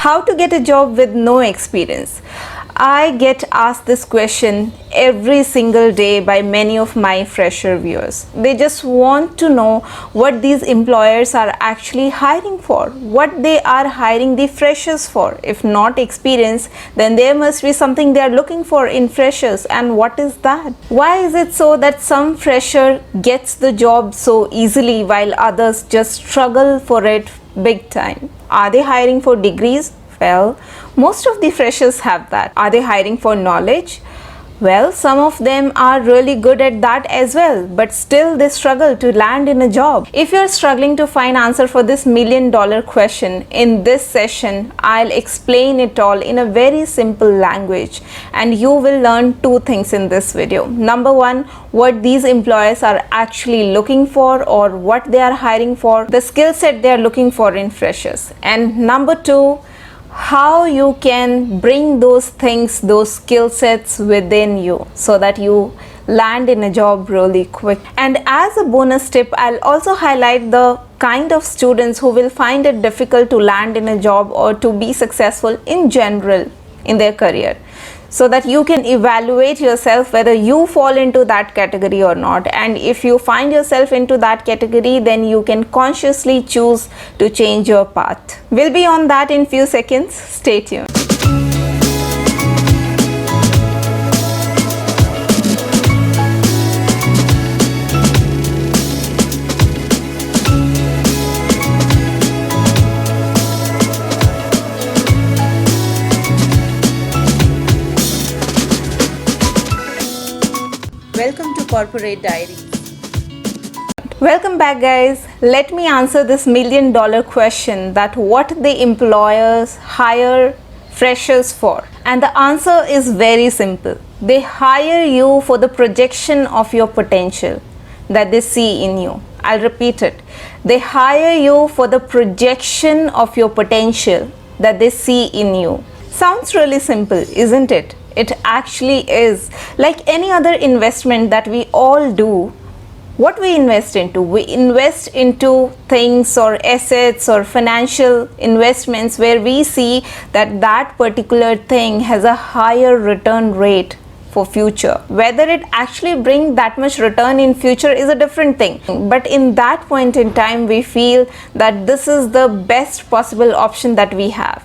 How to get a job with no experience? I get asked this question every single day by many of my fresher viewers. They just want to know what these employers are actually hiring for, what they are hiring the freshers for. If not experience, then there must be something they are looking for in freshers, and what is that? Why is it so that some fresher gets the job so easily while others just struggle for it big time? Are they hiring for degrees? Well, most of the freshers have that. Are they hiring for knowledge? Well, some of them are really good at that as well, but still they struggle to land in a job. If you're struggling to find answer for this $1,000,000 question, in this session, I'll explain it all in a very simple language, and you will learn two things in this video. Number one, what these employers are actually looking for or what they are hiring for, the skill set they are looking for in freshers. And number two, how you can bring those things, those skill sets within you so that you land in a job really quick. And as a bonus tip, I'll also highlight the kind of students who will find it difficult to land in a job or to be successful in general in their career, so that you can evaluate yourself whether you fall into that category or not. And if you find yourself into that category, then you can consciously choose to change your path. We'll be on that in few seconds. Stay tuned. Welcome to Corporate Diaries. Welcome back, guys. Let me answer this $1,000,000 question, that what the employers hire freshers for. And the answer is very simple. They hire you for the projection of your potential that they see in you. I'll repeat it. They hire you for the projection of your potential that they see in you. Sounds really simple, isn't it? It actually is. Like any other investment that we all do, what we invest into? We invest into things or assets or financial investments where we see that that particular thing has a higher return rate for future. Whether it actually brings that much return in future is a different thing. But in that point in time, we feel that this is the best possible option that we have.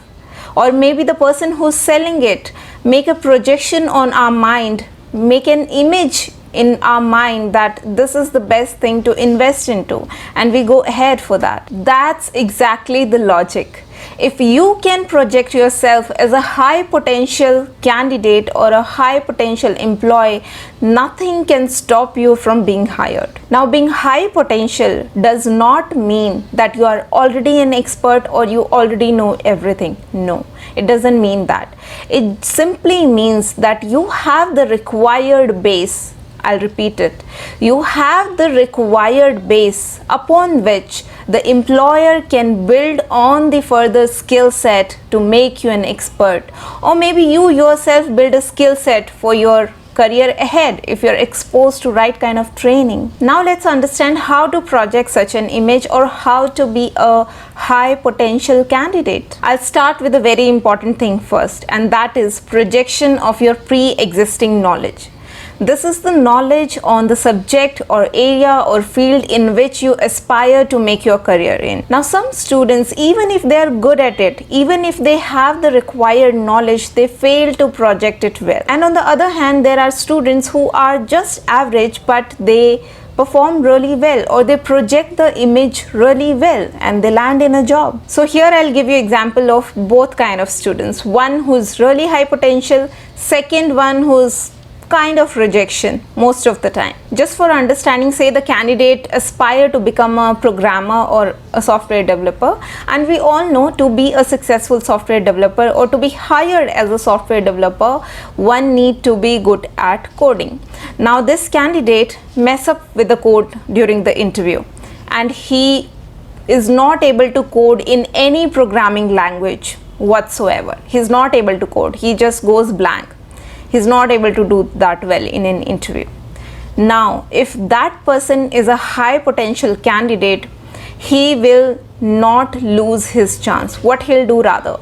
Or maybe the person who's selling it make a projection on our mind, make an image in our mind that this is the best thing to invest into, and we go ahead for that. That's exactly the logic. If you can project yourself as a high potential candidate or a high potential employee, nothing can stop you from being hired. Now, being high potential does not mean that you are already an expert or you already know everything. No, it doesn't mean that. It simply means that you have the required base. I'll repeat it. You have the required base upon which the employer can build on the further skill set to make you an expert. Or maybe you yourself build a skill set for your career ahead if you're exposed to right kind of training. Now let's understand how to project such an image or how to be a high potential candidate. I'll start with a very important thing first, and that is projection of your pre-existing knowledge. This is the knowledge on the subject or area or field in which you aspire to make your career in. Now, some students, even if they are good at it, even if they have the required knowledge, they fail to project it well. And on the other hand, there are students who are just average, but they perform really well, or they project the image really well and they land in a job. So here I'll give you example of both kind of students. One who's really high potential, second one who's kind of rejection most of the time. Just for understanding, say the candidate aspire to become a programmer or a software developer, and we all know to be a successful software developer or to be hired as a software developer, one need to be good at coding. Now this candidate mess up with the code during the interview, and he is not able to code in any programming language whatsoever. He's not able to code. He just goes blank. He's not able to do that well in an interview. Now, if that person is a high potential candidate, he will not lose his chance. What he'll do rather,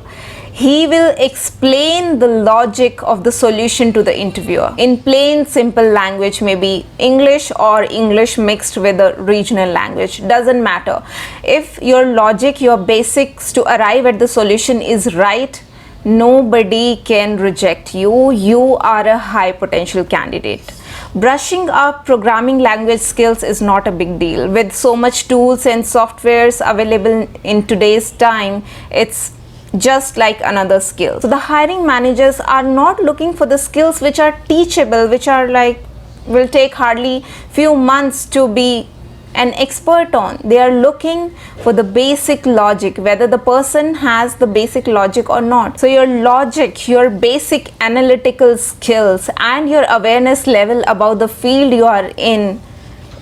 He will explain the logic of the solution to the interviewer in plain, simple language, maybe English or English mixed with a regional language. Doesn't matter. If your logic, your basics to arrive at the solution is right, nobody can reject you. You are a high potential candidate. Brushing up programming language skills is not a big deal. With so much tools and softwares available in today's time, it's just like another skill. So the hiring managers are not looking for the skills which are teachable, which are like will take hardly few months to be an expert on. They are looking for the basic logic, whether the person has the basic logic or not. So your logic, your basic analytical skills and your awareness level about the field you are in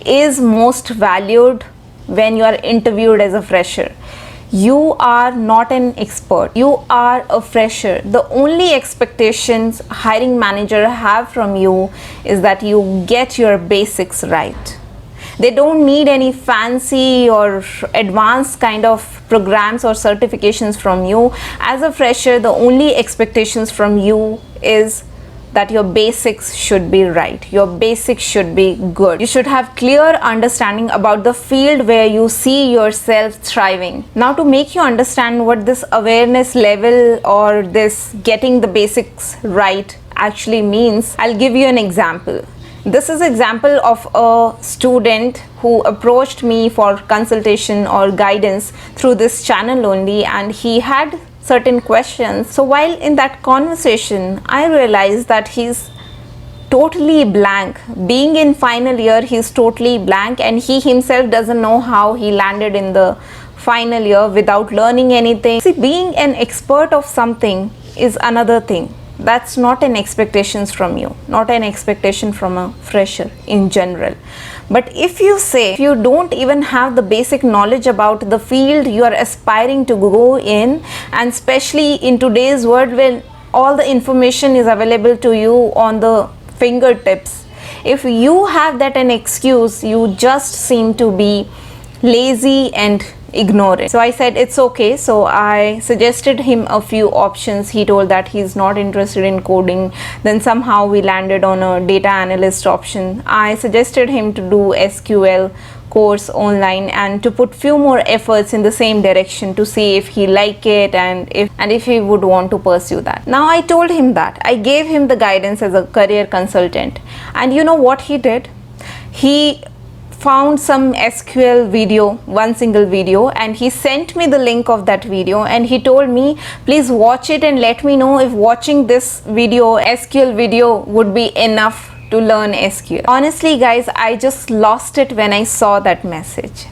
is most valued when you are interviewed as a fresher. You are not an expert. You are a fresher. The only expectations hiring manager have from you is that you get your basics right. They don't need any fancy or advanced kind of programs or certifications from you. As a fresher, the only expectations from you is that your basics should be right. Your basics should be good. You should have clear understanding about the field where you see yourself thriving. Now, to make you understand what this awareness level or this getting the basics right actually means, I'll give you an example. This is an example of a student who approached me for consultation or guidance through this channel only, and he had certain questions. So while in that conversation, I realized that he's totally blank. Being in final year, he's totally blank, and he himself doesn't know how he landed in the final year without learning anything. See, being an expert of something is another thing. That's not an expectation from you, not an expectation from a fresher in general. But if you say you don't even have the basic knowledge about the field you are aspiring to go in, and especially in today's world when all the information is available to you on the fingertips, if you have that an excuse, you just seem to be lazy and ignorant. So I said it's okay. So I suggested him a few options. He told that he's not interested in coding. Then somehow we landed on a data analyst option. I suggested him to do SQL course online and to put few more efforts in the same direction to see if he like it and if he would want to pursue that. Now I told him that. I gave him the guidance as a career consultant. And you know what he did? He found some SQL video, one single video, and he sent me the link of that video, and he told me, please watch it and let me know if watching this video, SQL video, would be enough to learn SQL. Honestly guys, I just lost it when I saw that message.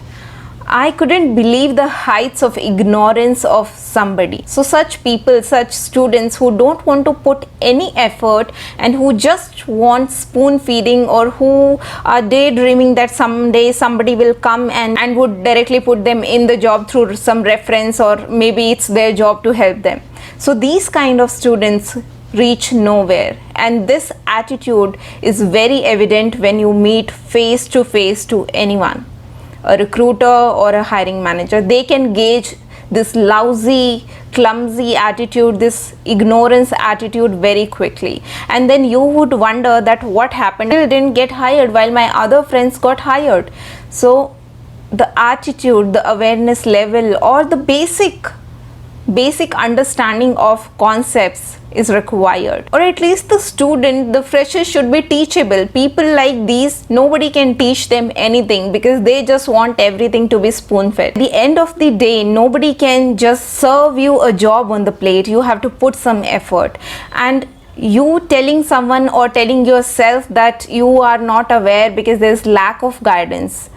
I couldn't believe the heights of ignorance of somebody. So such people, such students who don't want to put any effort and who just want spoon feeding, or who are daydreaming that someday somebody will come and would directly put them in the job through some reference, or maybe it's their job to help them. So these kind of students reach nowhere, and this attitude is very evident when you meet face to face to anyone, a recruiter or a hiring manager. They can gauge this lousy, clumsy attitude, this ignorance attitude very quickly. And then you would wonder that what happened? I didn't get hired while my other friends got hired. So the attitude, the awareness level, or the basic understanding of concepts is required, or at least the student, the fresher, should be teachable. People like these, nobody can teach them anything because they just want everything to be spoon fed. At the end of the day, nobody can just serve you a job on the plate. You have to put some effort, and you telling someone or telling yourself that you are not aware because there is lack of guidance.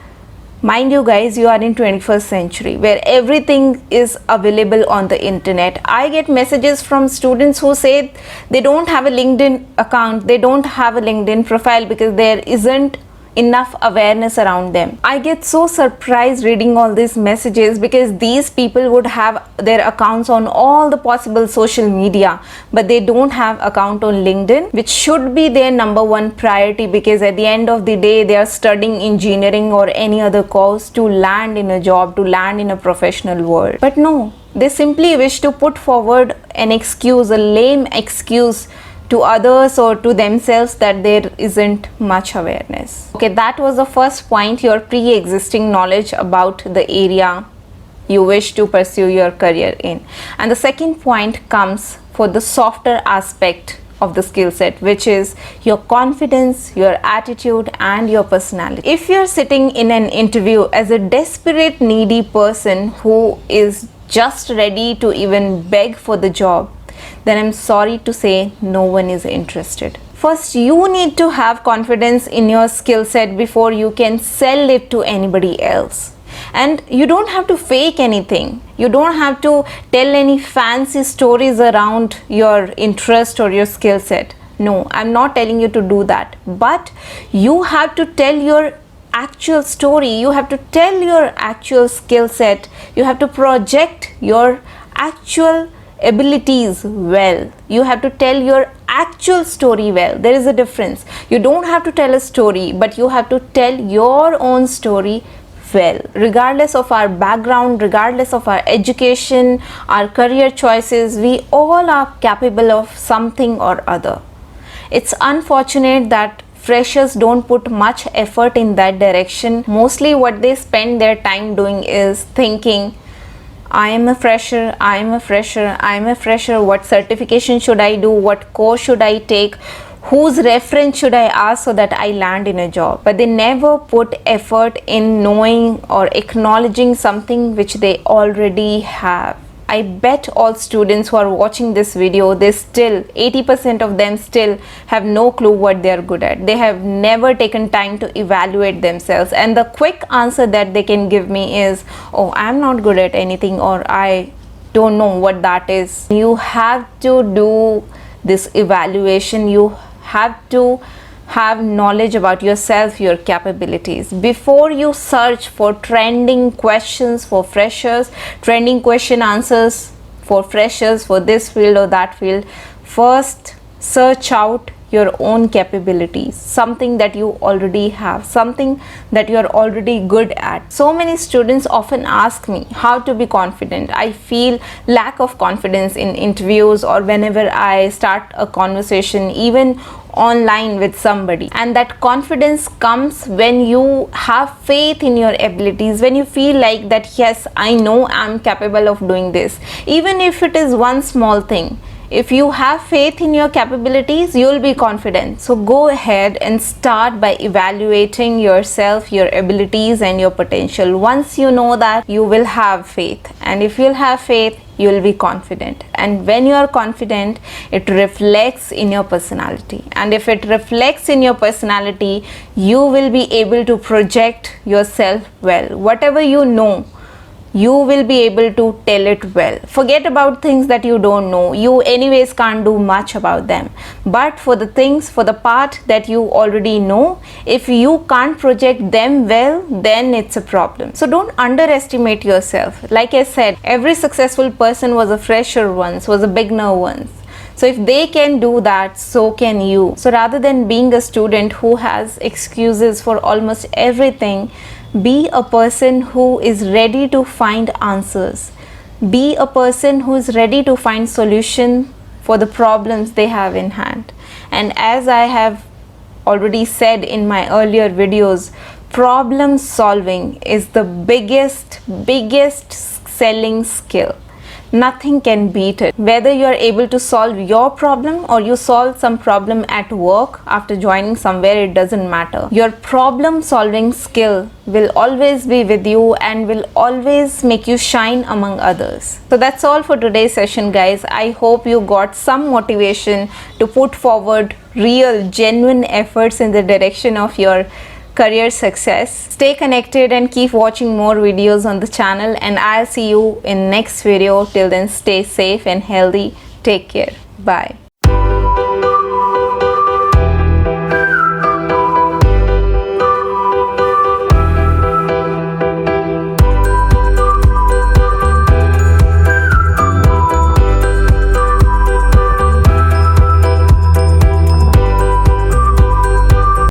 Mind you guys, you are in 21st century where everything is available on the internet. I get messages from students who say they don't have a LinkedIn account, they don't have a LinkedIn profile because there isn't enough awareness around them. I get so surprised reading all these messages because these people would have their accounts on all the possible social media, but they don't have account on LinkedIn, which should be their number one priority, because at the end of the day they are studying engineering or any other course to land in a job, to land in a professional world. But no, they simply wish to put forward an excuse, a lame excuse to others or to themselves, that there isn't much awareness. Okay, that was the first point, your pre-existing knowledge about the area you wish to pursue your career in. And the second point comes for the softer aspect of the skill set, which is your confidence, your attitude, and your personality. If you're sitting in an interview as a desperate, needy person who is just ready to even beg for the job, then I'm sorry to say no one is interested. First, you need to have confidence in your skill set before you can sell it to anybody else. And you don't have to fake anything. You don't have to tell any fancy stories around your interest or your skill set. No, I'm not telling you to do that. But you have to tell your actual story. You have to tell your actual skill set. You have to project your actual abilities well. You have to tell your actual story well. There is a difference. You don't have to tell a story, but you have to tell your own story well. Regardless of our background, regardless of our education, our career choices, we all are capable of something or other. It's unfortunate that freshers don't put much effort in that direction. Mostly what they spend their time doing is thinking, I am a fresher, I am a fresher, I am a fresher. What certification should I do? What course should I take? Whose reference should I ask so that I land in a job? But they never put effort in knowing or acknowledging something which they already have. I bet all students who are watching this video, they still, 80% of them still have no clue what they are good at. They have never taken time to evaluate themselves. And the quick answer that they can give me is, oh, I'm not good at anything, or I don't know what that is. You have to do this evaluation. You have to have knowledge about yourself, your capabilities, before you search for trending questions for freshers, trending question answers for freshers for this field or that field. First, search out your own capabilities, something that you already have, something that you are already good at. So many students often ask me how to be confident. I feel lack of confidence in interviews or whenever I start a conversation, even online with somebody. And that confidence comes when you have faith in your abilities, when you feel like that, yes, I know I'm capable of doing this, even if it is one small thing. If you have faith in your capabilities, you'll be confident. So go ahead and start by evaluating yourself, your abilities, and your potential. Once you know that, you will have faith. And if you'll have faith, you'll be confident. And when you are confident, it reflects in your personality. And if it reflects in your personality, you will be able to project yourself well. Whatever you know, you will be able to tell it well. Forget about things that you don't know. You anyways can't do much about them. But for the things, for the part that you already know, if you can't project them well, then it's a problem. So don't underestimate yourself. Like I said, every successful person was a fresher once, was a beginner once. So if they can do that, so can you. So rather than being a student who has excuses for almost everything, be a person who is ready to find answers. Be a person who is ready to find solution for the problems they have in hand. And as I have already said in my earlier videos, problem solving is the biggest selling skill. Nothing can beat it. Whether you are able to solve your problem or you solve some problem at work after joining somewhere, it doesn't matter. Your problem solving skill will always be with you and will always make you shine among others. So that's all for today's session, guys. I hope you got some motivation to put forward real, genuine efforts in the direction of your career success. Stay connected and keep watching more videos on the channel, and I'll see you in next video. Till then, stay safe and healthy. Take care. Bye.